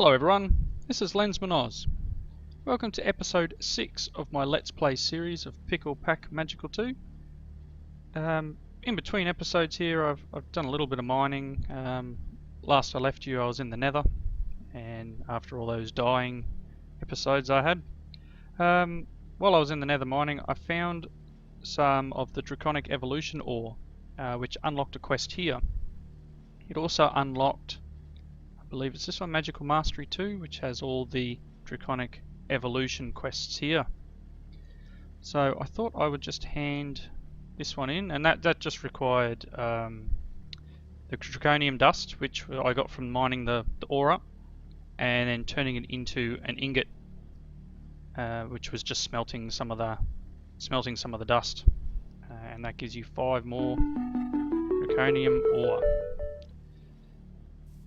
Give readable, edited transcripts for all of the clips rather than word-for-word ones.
Hello everyone, this is Lensman Oz. Welcome to episode 6 of my Let's Play series of Pickle Pack Magical 2. In between episodes here I've done a little bit of mining. Last I left you I was in the nether, and after all those dying episodes I had, while I was in the nether mining I found some of the Draconic Evolution ore, which unlocked a quest here. It also unlocked, I believe it's this one, Magical Mastery 2, which has all the Draconic Evolution quests here. So I thought I would just hand this one in, and that just required the Draconium dust, which I got from mining the ore up, and then turning it into an ingot, which was just smelting some of the dust, and that gives you 5 more Draconium ore.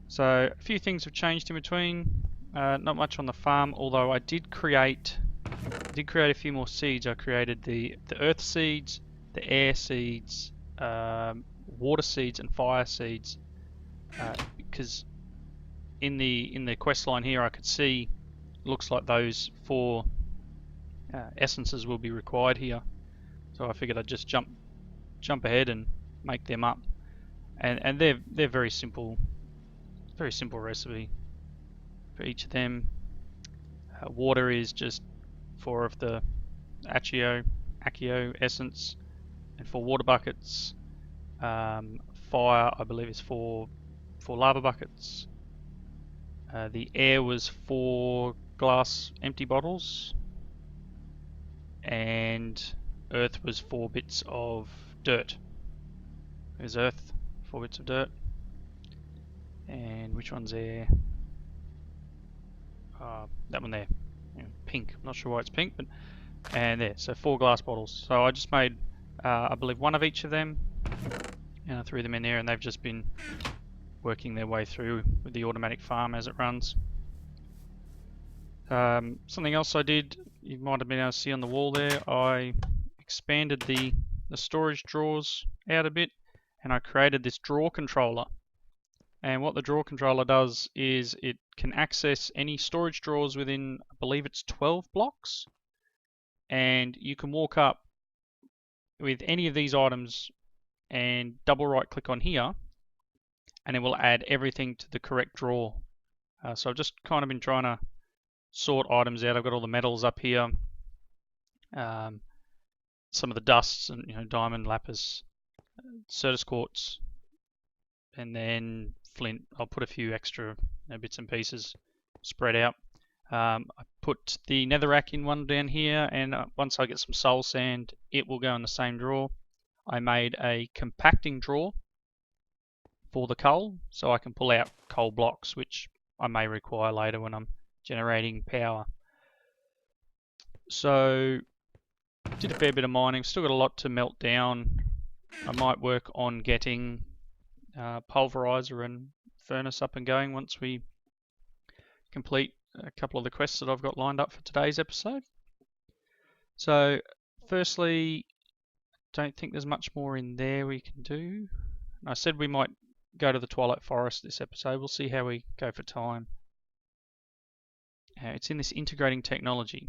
So a few things have changed in between. Not much on the farm, although I did create a few more seeds. I created the earth seeds, the air seeds, water seeds, and fire seeds, because in the quest line here I could see looks like those 4 essences will be required here. So I figured I'd just jump ahead and make them up, and they're very simple recipe for each of them. Water is just 4 of the Accio essence, and 4 water buckets. Fire, I believe, is 4 lava buckets. The air was 4 glass empty bottles, and earth was 4 bits of dirt. There's earth, 4 bits of dirt. And which one's air? That one there, pink. I'm not sure why it's pink, but and there. So 4 glass bottles. So I just made, I believe, 1 of each of them, and I threw them in there, and they've just been working their way through with the automatic farm as it runs. Something else I did, you might have been able to see on the wall there. I expanded the storage drawers out a bit, and I created this drawer controller. And what the drawer controller does is it can access any storage drawers within, I believe it's 12 blocks. And you can walk up with any of these items and double right click on here, and it will add everything to the correct drawer. So I've just kind of been trying to sort items out. I've got all the metals up here, some of the dusts, and diamond, lapis, certus quartz, and then flint. I'll put a few extra bits and pieces spread out. I put the netherrack in one down here, and once I get some soul sand, it will go in the same drawer. I made a compacting drawer for the coal, so I can pull out coal blocks, which I may require later when I'm generating power. So did a fair bit of mining, still got a lot to melt down. I might work on getting pulverizer and furnace up and going once we complete a couple of the quests that I've got lined up for today's episode. So firstly, don't think there's much more in there we can do. I said we might go to the Twilight Forest this episode. We'll see how we go for time. It's in this integrating technology.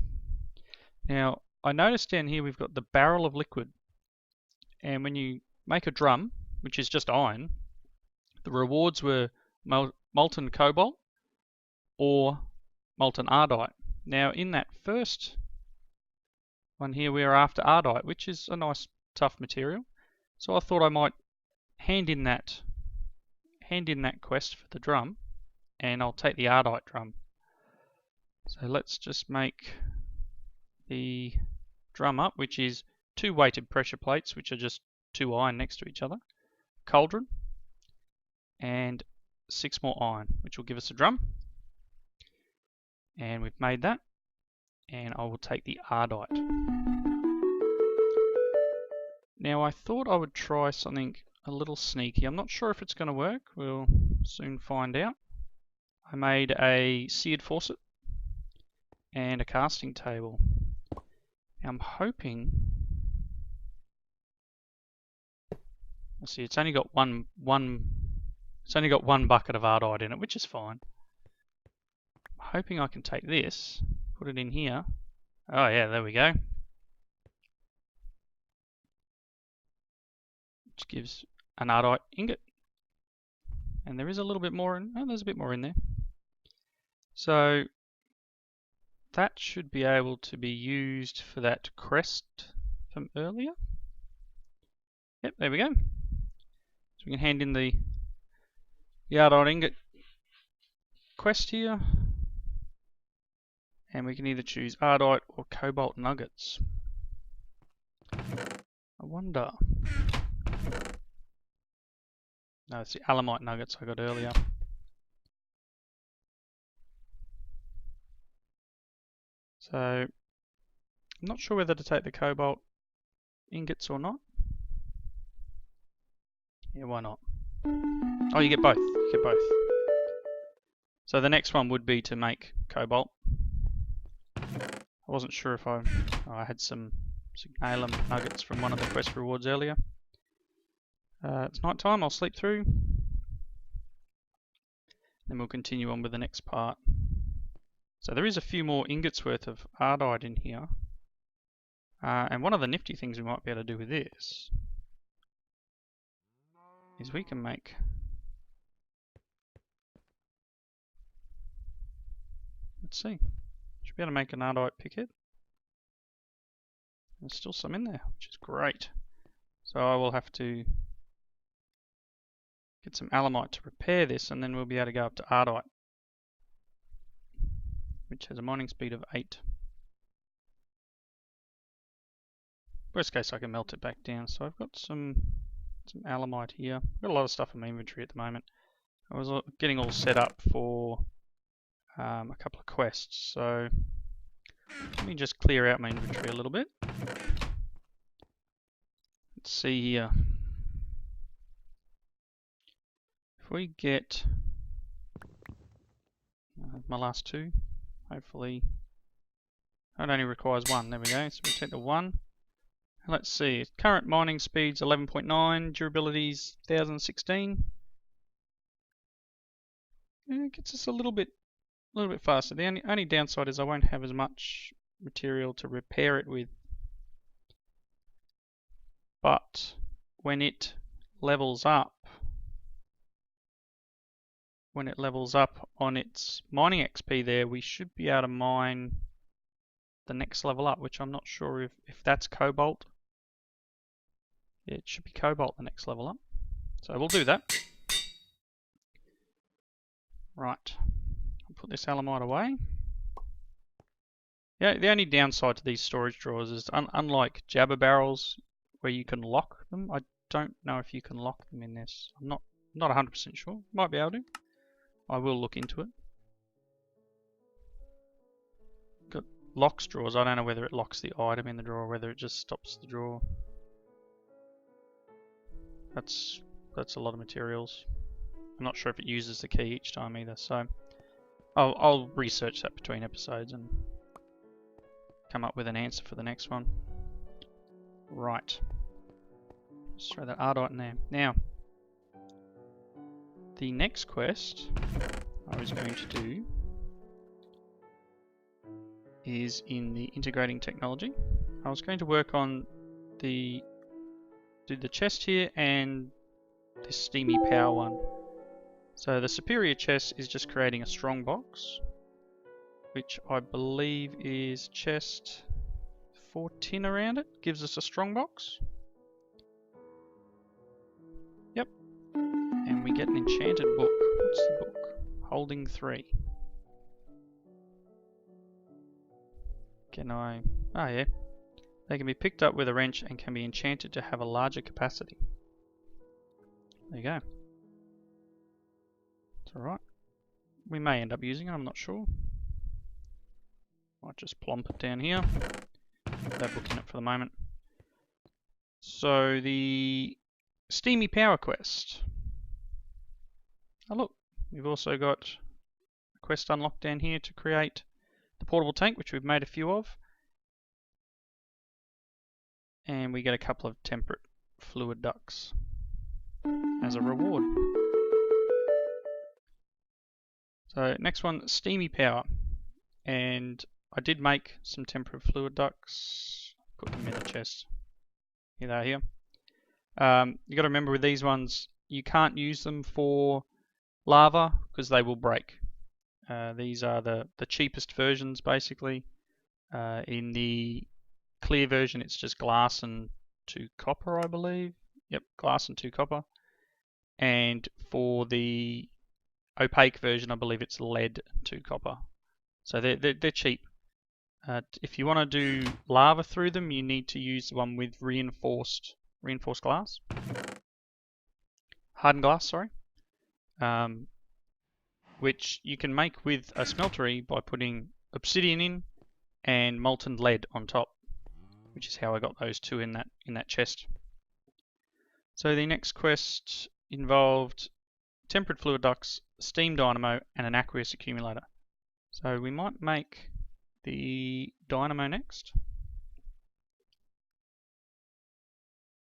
Now I noticed down here we've got the barrel of liquid, and when you make a drum, which is just iron, the rewards were molten cobalt or molten ardite. Now in that first one here we are after ardite, which is a nice tough material. So I thought I might hand in that quest for the drum, and I'll take the ardite drum. So let's just make the drum up, which is 2 weighted pressure plates, which are just 2 iron next to each other, cauldron, and 6 more iron, which will give us a drum. And we've made that, and I will take the ardite. Now I thought I would try something a little sneaky. I'm not sure if it's going to work. We'll soon find out. I made a seared faucet and a casting table. I'm hoping, let's see, it's only got one bucket of ardite in it, which is fine. hoping I can take this, put it in here. Oh yeah, there we go. Which gives an ardite ingot. And there is a little bit more in, oh, there's a bit more in there. So that should be able to be used for that crest from earlier. Yep, there we go. So we can hand in the ardite ingot quest here. And we can either choose ardite or cobalt nuggets. I wonder. No, it's the alamite nuggets I got earlier. So, I'm not sure whether to take the cobalt ingots or not. Yeah, why not? Oh, you get both. You get both. So the next one would be to make cobalt. I wasn't sure if I had some signalum nuggets from one of the quest rewards earlier. It's night time, I'll sleep through. Then we'll continue on with the next part. So there is a few more ingots worth of ardite in here. And one of the nifty things we might be able to do with this is we can make let's see. Should be able to make an ardite picket. There's still some in there, which is great. So I will have to get some alamite to repair this, and then we'll be able to go up to ardite, which has a mining speed of 8. Worst case, I can melt it back down. So I've got some alamite here. I've got a lot of stuff in my inventory at the moment. I was getting all set up for a couple of quests, so let me just clear out my inventory a little bit. Let's see here. If we get my last 2, hopefully it only requires 1. There we go. So we take the 1. Let's see. Current mining speed's 11.9, durability's 1016. It gets us a little bit faster. The only downside is I won't have as much material to repair it with. But when it levels up on its mining XP there, we should be able to mine the next level up, which I'm not sure if that's cobalt. It should be cobalt the next level up. So we'll do that. Right. I'll put this alamite away. Yeah, the only downside to these storage drawers is unlike jabber barrels where you can lock them, I don't know if you can lock them in this. I'm not 100% sure. Might be able to. I will look into it. Got locks drawers. I don't know whether it locks the item in the drawer or whether it just stops the drawer. That's a lot of materials. I'm not sure if it uses the key each time either, so I'll research that between episodes and come up with an answer for the next one. Right. Let's throw that ardite in there. Now, the next quest I was going to do is in the integrating technology. I was going to work on do the chest here and this steamy power one. So the superior chest is just creating a strong box, which I believe is chest 14 around it, gives us a strong box. Yep. And we get an enchanted book. What's the book? Holding 3. Can I... Oh yeah. They can be picked up with a wrench and can be enchanted to have a larger capacity. There you go. It's alright. We may end up using it, I'm not sure. Might just plonk it down here. Put that book in it for the moment. So the Steamy Power quest. Oh look, we've also got a quest unlocked down here to create the portable tank, which we've made a few of. And we get a couple of temperate fluid ducts as a reward. So next one, Steamy Power. And I did make some temporary fluid ducts. Put them in the chest. Here they are here. You got to remember with these ones, you can't use them for lava because they will break. These are the cheapest versions basically. In the clear version, it's just glass and 2 copper, I believe. Yep, glass and 2 copper. And for the opaque version, I believe it's lead 2 copper. So they're cheap. If you want to do lava through them, you need to use the one with reinforced glass. Hardened glass, sorry. Which you can make with a smeltery by putting obsidian in and molten lead on top, which is how I got those 2 in that chest. So the next quest involved tempered fluid ducts, steam dynamo, and an aqueous accumulator. So we might make the dynamo next,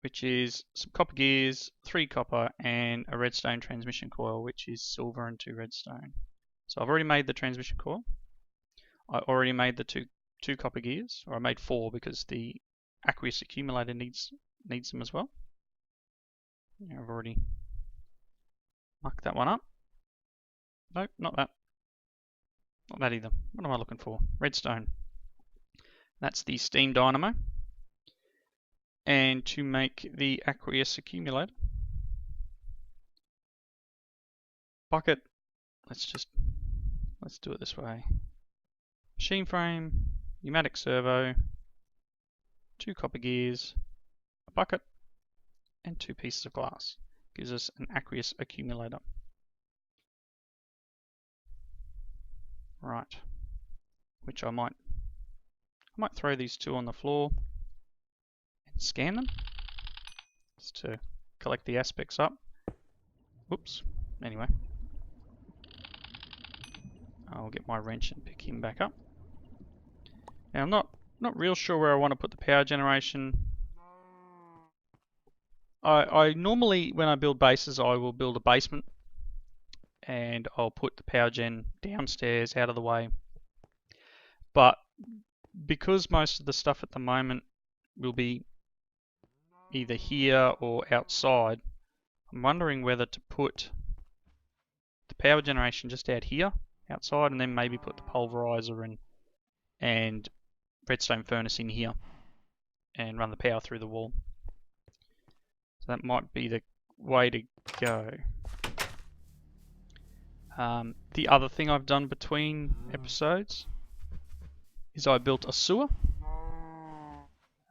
which is some copper gears, 3 copper, and a redstone transmission coil, which is silver and 2 redstone. So I've already made the transmission coil. I already made the two copper gears, or I made 4 because the aqueous accumulator needs them as well. Yeah, I've already mucked that one up. Nope, not that. Not that either. What am I looking for? Redstone. That's the steam dynamo. And to make the aqueous accumulator, bucket, let's do it this way. Machine frame, pneumatic servo, 2 copper gears, a bucket, and 2 pieces of glass. Gives us an aqueous accumulator. Right, which I might throw these 2 on the floor and scan them just to collect the aspects up. Whoops. Anyway, I'll get my wrench and pick him back up. Now I'm not real sure where I want to put the power generation. I normally, when I build bases, I will build a basement and I'll put the power gen downstairs out of the way. But because most of the stuff at the moment will be either here or outside, I'm wondering whether to put the power generation just out here, outside, and then maybe put the pulverizer and redstone furnace in here and run the power through the wall. So that might be the way to go. The other thing I've done between episodes is I built a sewer.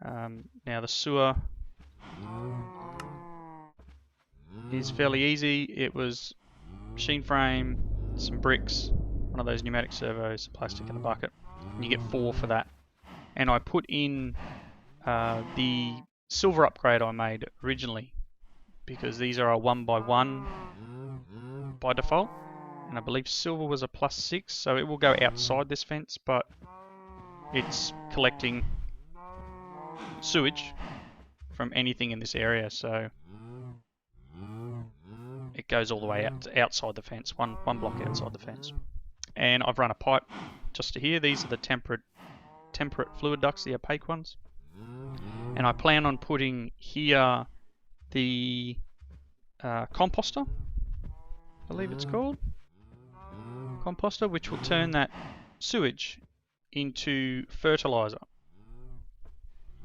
Now the sewer is fairly easy. It was machine frame, some bricks, one of those pneumatic servos, plastic and a bucket. And you get 4 for that. And I put in the silver upgrade I made originally, because these are a 1x1 by default. And I believe silver was a +6, so it will go outside this fence, but it's collecting sewage from anything in this area, so it goes all the way outside the fence, one block outside the fence. And I've run a pipe just to here. These are the temperate fluid ducts, the opaque ones. And I plan on putting here the composter, I believe it's called. Composter, which will turn that sewage into fertilizer.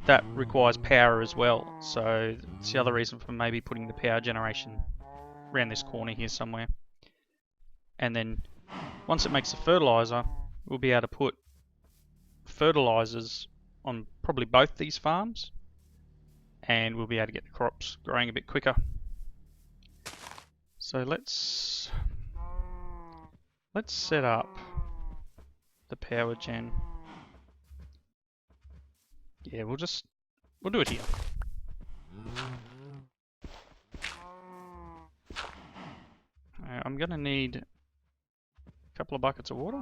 That requires power as well, so it's the other reason for maybe putting the power generation around this corner here somewhere. And then once it makes the fertilizer, we'll be able to put fertilizers on probably both these farms, and we'll be able to get the crops growing a bit quicker. So let's set up the power gen. Yeah, we'll do it here. I'm gonna need a couple of buckets of water.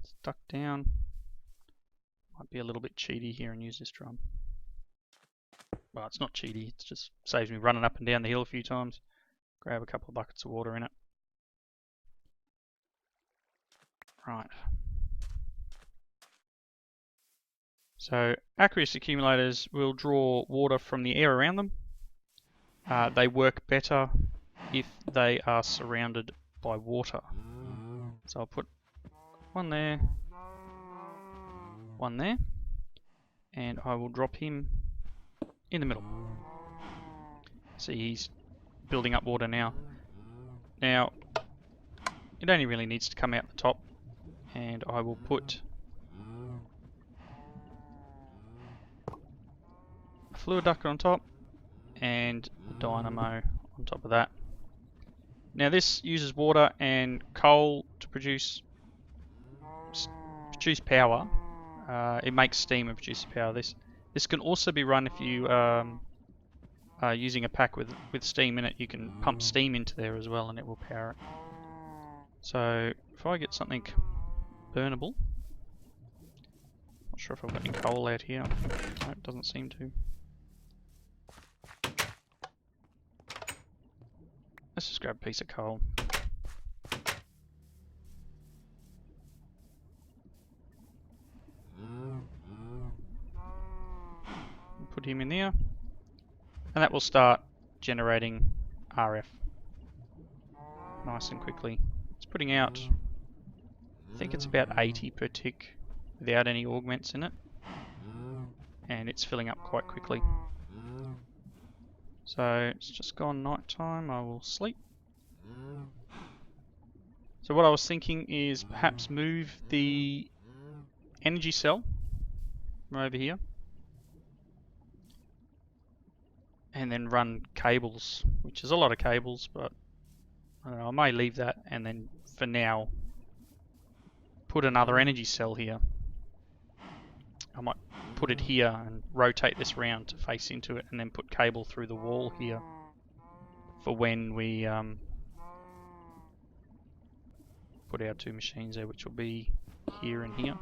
It's ducked down. Might be a little bit cheaty here and use this drum. Well, it's not cheaty, it just saves me running up and down the hill a few times. Grab a couple of buckets of water in it. Right. So aqueous accumulators will draw water from the air around them. They work better if they are surrounded by water. So I'll put one there, and I will drop him in the middle. See, he's building up water now. Now, it only really needs to come out the top, and I will put a fluid duct on top and a dynamo on top of that. Now this uses water and coal to produce power. It makes steam and produces power. This can also be run if you are using a pack with steam in it. You can pump steam into there as well and it will power it. So if I get something burnable, not sure if I've got any coal out here. No, it doesn't seem to. Let's just grab a piece of coal. Put him in there, and that will start generating RF nice and quickly. It's putting out, I think it's about 80 per tick without any augments in it, and it's filling up quite quickly. So it's just gone night time, I will sleep. So what I was thinking is perhaps move the energy cell from over here and then run cables, which is a lot of cables, but I don't know, I may leave that and then for now put another energy cell here. I might put it here and rotate this round to face into it and then put cable through the wall here for when we put our two machines there, which will be here and here.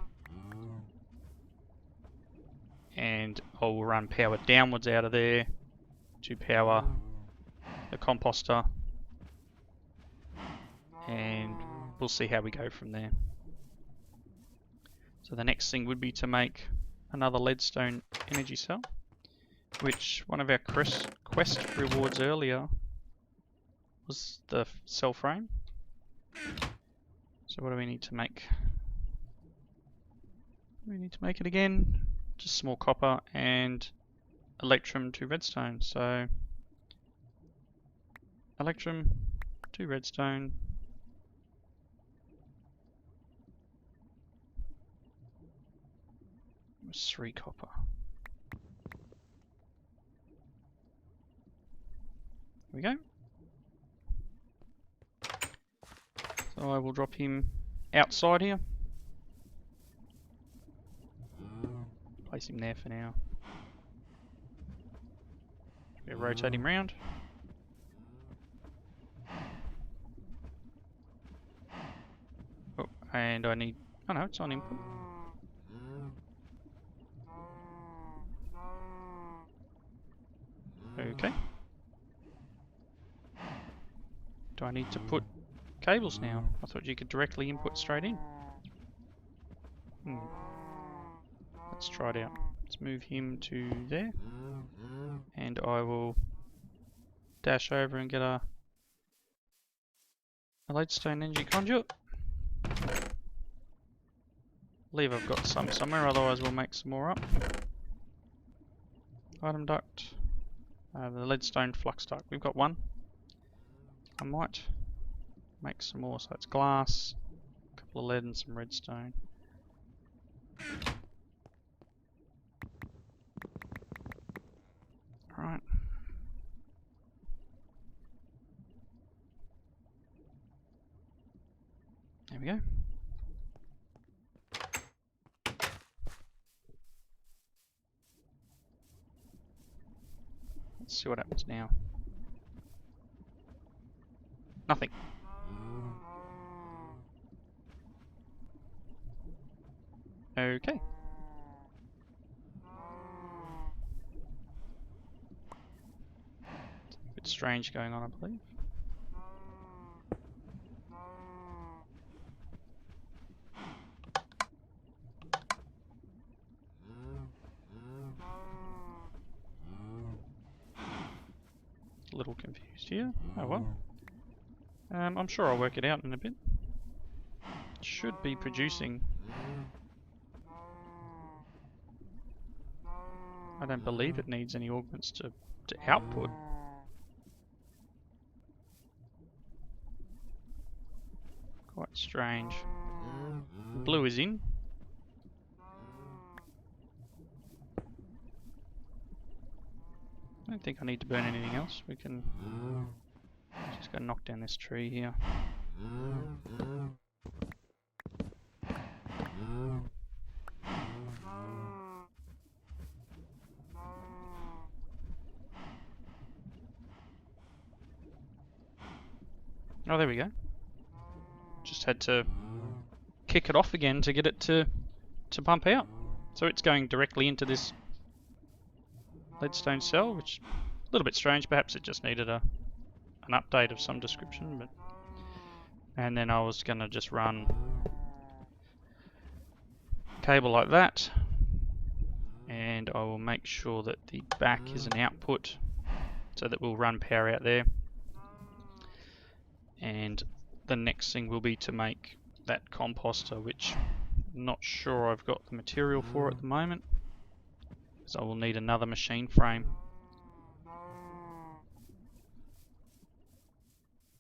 And I will run power downwards out of there to power the composter, and we'll see how we go from there. So the next thing would be to make another leadstone energy cell, which one of our quest rewards earlier was the cell frame. So what do we need to make? We need to make it again, just small copper and electrum to redstone. So electrum to redstone. It was 3 copper. There we go. So I will drop him outside here. Place him there for now. We'll rotate him round. Oh, and I need... oh no, it's on input. Okay. Do I need to put cables now? I thought you could directly input straight in. Let's try it out. Let's move him to there. And I will dash over and get a leadstone energy conduit. Believe I've got some somewhere, otherwise we'll make some more up. Item duct. The leadstone flux duct. We've got one. I might make some more. So it's glass, a couple of lead and some redstone. Right. There we go. Let's see what happens now. Nothing. Okay. It's a bit strange going on, I believe. little confused here. Oh well. I'm sure I'll work it out in a bit. Should be producing. I don't believe it needs any augments to output. Quite strange. Blue is in. I don't think I need to burn anything else. We can just go knock down this tree here. Oh, there we go. Just had to kick it off again to get it to pump out. So it's going directly into this leadstone cell, which is a little bit strange. Perhaps it just needed an update of some description. But and then I was going to just run cable like that, and I will make sure that the back is an output so that we'll run power out there. And the next thing will be to make that composter, which I'm not sure I've got the material for at the moment, because I will need another machine frame,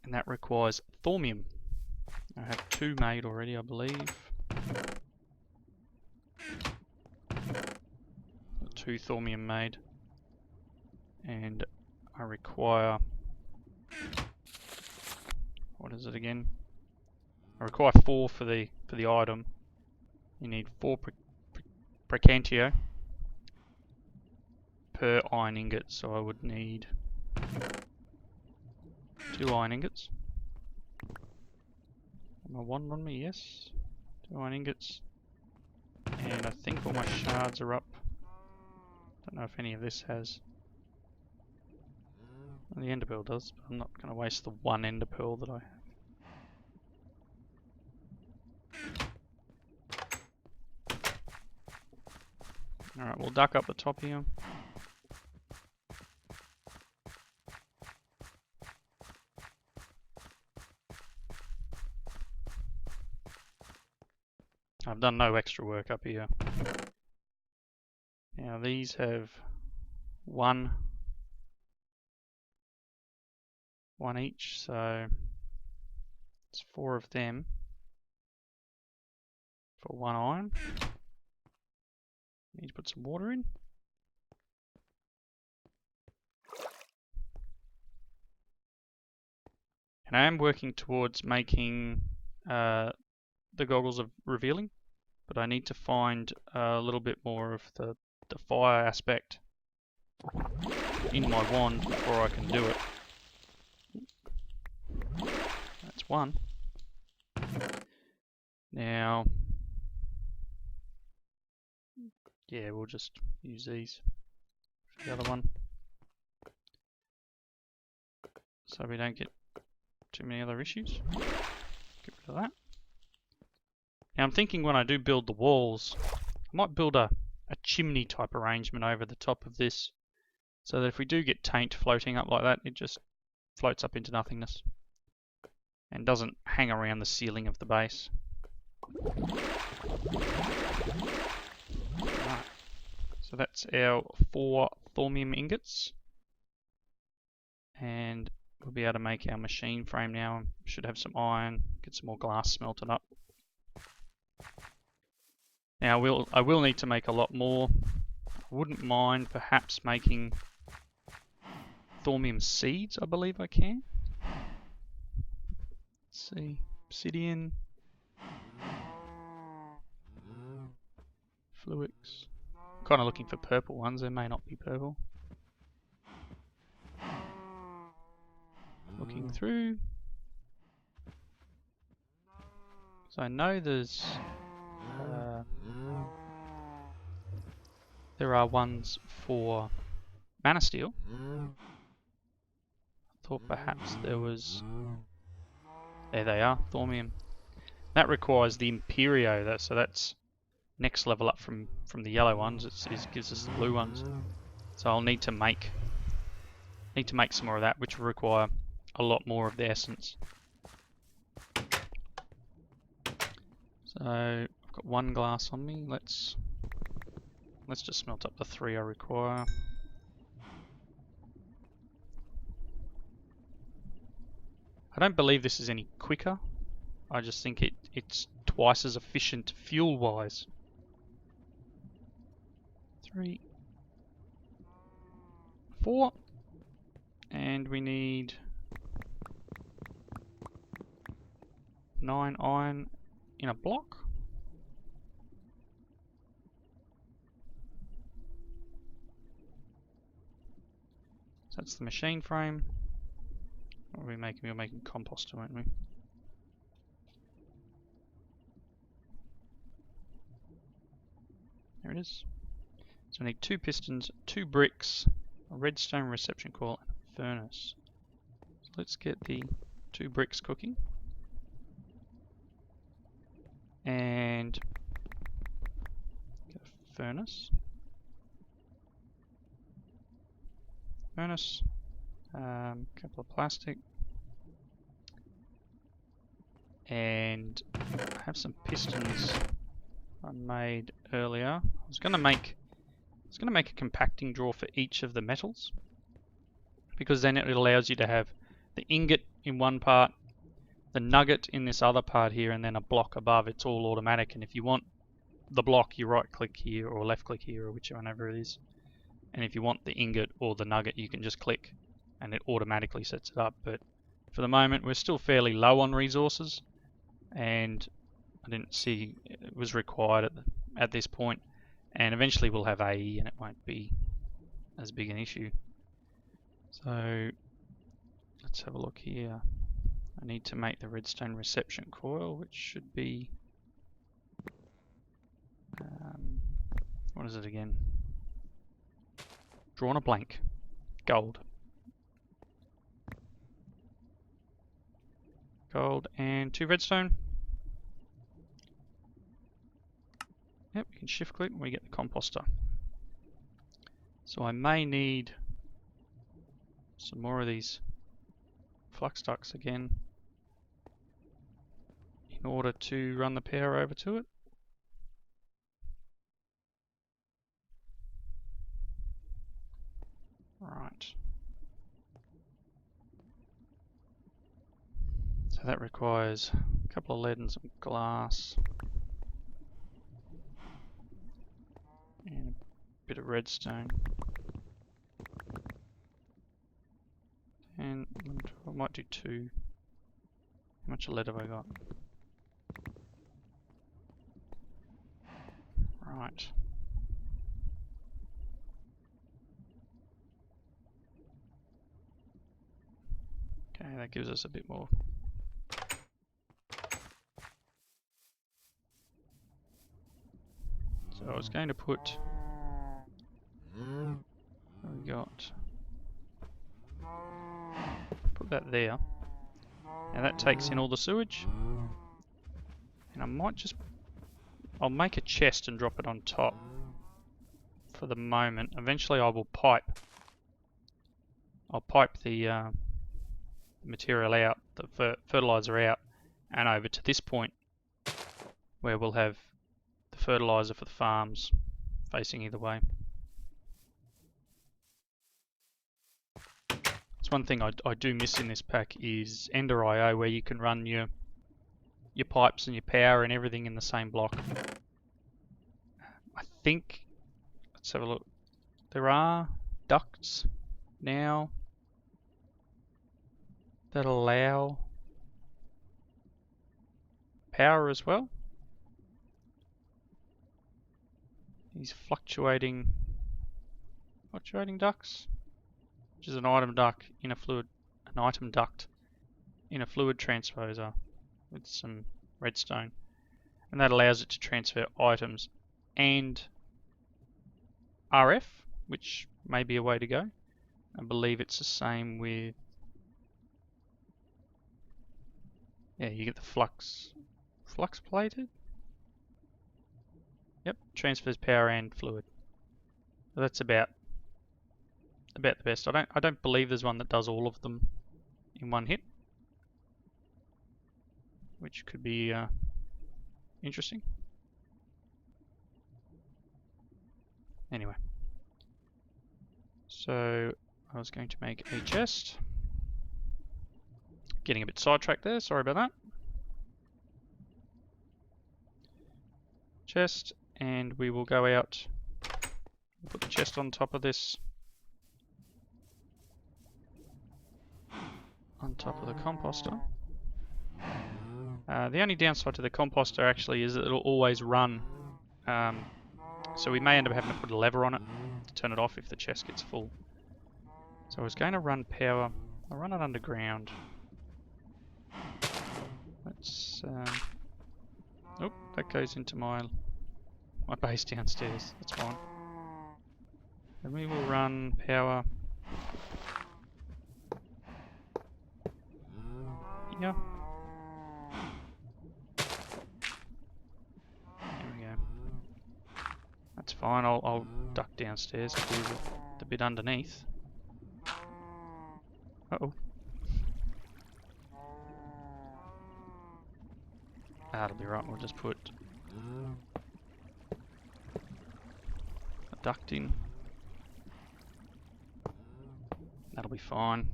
and that requires thormium. I have 2 made already, I believe. 2 thormium made, and I require, what is it again? I require 4 for the item. You need 4 Precantio per iron ingot, so I would need 2 iron ingots. Am I 1 on me? Yes. 2 iron ingots. And I think all my shards are up. Don't know if any of this has. Well, the ender pearl does, but I'm not going to waste the 1 ender pearl that I have. Alright, we'll duck up the top here. I've done no extra work up here. Now these have 1 each, so it's 4 of them for 1 iron. Need to put some water in. And I am working towards making the goggles of revealing, but I need to find a little bit more of the fire aspect in my wand before I can do it. That's 1. Now, yeah, we'll just use these for the other one, so we don't get too many other issues. Get rid of that. Now I'm thinking when I do build the walls, I might build a chimney type arrangement over the top of this, so that if we do get taint floating up like that, it just floats up into nothingness and doesn't hang around the ceiling of the base. Right. So that's our 4 thormium ingots, and we'll be able to make our machine frame now. Should have some iron, get some more glass smelted up. Now I will need to make a lot more. I wouldn't mind perhaps making thormium seeds. I believe I can. Let's see, obsidian, fluix. Kind of looking for purple ones. They may not be purple. Looking through. So I know there are ones for mana steel. I thought perhaps there was. There they are, thormium. That requires the Imperio, so that's next level up from the yellow ones. It gives us the blue ones. So I'll need to make Need to make some more of that, which will require a lot more of the essence. So I've got 1 glass on me. Let's just smelt up the 3 I require. I don't believe this is any quicker. I just think it's twice as efficient fuel-wise. 3, 4, and we need 9 iron in a block. So that's the machine frame. What are we making? We're making composter, weren't we? There it is. So we need 2 pistons, 2 bricks, a redstone reception coil, and a furnace. So let's get the 2 bricks cooking. And get a furnace. Couple of plastic. And I have some pistons I made earlier. I was going to make a compacting drawer for each of the metals, because then it allows you to have the ingot in one part, the nugget in this other part here, and then a block above. It's all automatic, and if you want the block, you right click here or left click here or whichever it is, and if you want the ingot or the nugget, you can just click and it automatically sets it up. But for the moment we're still fairly low on resources, and I didn't see it was required at this point, and eventually we'll have AE and it won't be as big an issue. So let's have a look here. I need to make the redstone reception coil, which should be what is it again? Drawn a blank. Gold. Gold and 2 redstone. Yep, we can shift click and we get the composter. So I may need some more of these flux ducts again in order to run the power over to it. Right. So that requires a couple of lead and some glass. And a bit of redstone. And I might do 2. How much lead have I got? Right. Okay, that gives us a bit more. So I was going to put, what we got? Put that there. Now that takes in all the sewage. And I might just, I'll make a chest and drop it on top for the moment. Eventually I will pipe. I'll pipe the material out, the fertilizer out, and over to this point where we'll have the fertilizer for the farms facing either way. That's one thing I do miss in this pack is Ender IO, where you can run your pipes and your power and everything in the same block. I think, let's have a look, there are ducts now that allow power as well. These fluctuating ducts, which is an item duct in a fluid transposer with some redstone, and that allows it to transfer items and RF, which may be a way to go. I believe it's the same with, yeah, you get the flux plated. Yep, transfers power and fluid. So that's about about the best. I don't believe there's one that does all of them in one hit, which could be interesting. Anyway, so I was going to make a chest. Getting a bit sidetracked there, sorry about that. Chest, and we will go out, put the chest on top of this, on top of the composter. The only downside to the composter actually is that it'll always run, so we may end up having to put a lever on it to turn it off if the chest gets full. So I was going to run power. I'll run it underground. Let's oh, that goes into my base downstairs. That's fine. Then we will run power here. There we go. That's fine. I'll duck downstairs to do the bit underneath. Uh-oh. That'll be right. We'll just put a duct in. That'll be fine.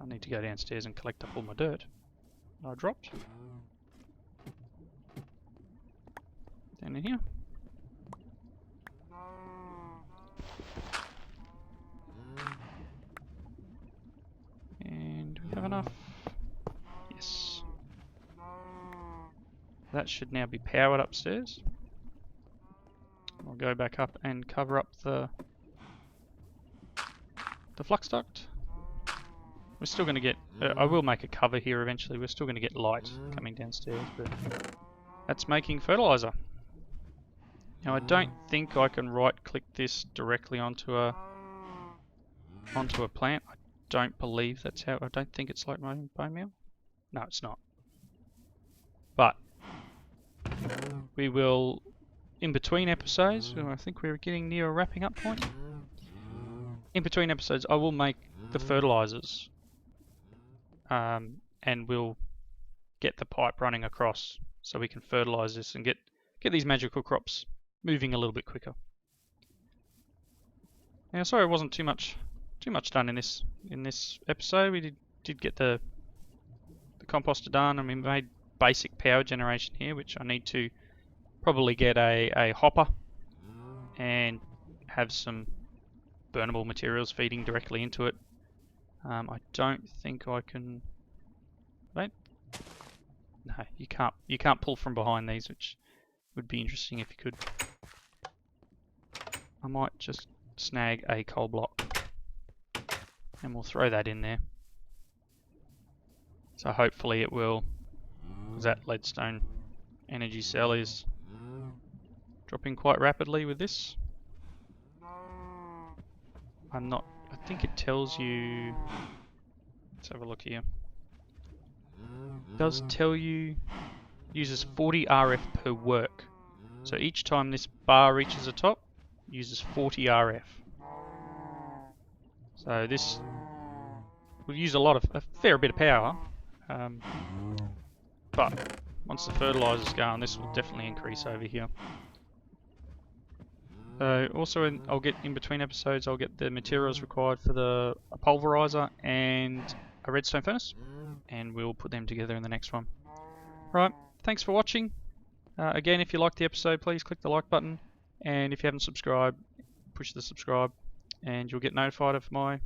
I need to go downstairs and collect up all my dirt I dropped. Down in here. And we have enough. Yes. That should now be powered upstairs. I'll go back up and cover up the flux duct. We're still going to get... I will make a cover here eventually. We're still going to get light coming downstairs, but that's making fertilizer. Now I don't think I can right-click this directly onto a plant. I don't believe that's how... I don't think it's like my bone meal. No, it's not. But we will, in between episodes, I think we're getting near a wrapping up point. In between episodes, I will make the fertilizers, and we'll get the pipe running across so we can fertilize this and get these magical crops moving a little bit quicker. Now, sorry, it wasn't too much done in this episode. We did get the composter done, and we made basic power generation here, which I need to probably get a hopper and have some burnable materials feeding directly into it. I don't think I can. Wait, no, you can't pull from behind these, which would be interesting if you could. I might just snag a coal block and we'll throw that in there. So hopefully it will, because that leadstone energy cell is dropping quite rapidly with this. I think it tells you, let's have a look here. It does tell you uses 40 RF per work. So each time this bar reaches the top, uses 40 RF. So this will use a fair bit of power. But once the fertilizer's going, this will definitely increase over here. Also, I'll get in between episodes, I'll get the materials required for a pulverizer and a redstone furnace, and we'll put them together in the next one. Right, thanks for watching. Again, if you liked the episode, please click the like button, and if you haven't subscribed, push the subscribe, and you'll get notified of my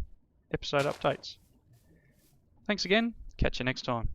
episode updates. Thanks again, catch you next time.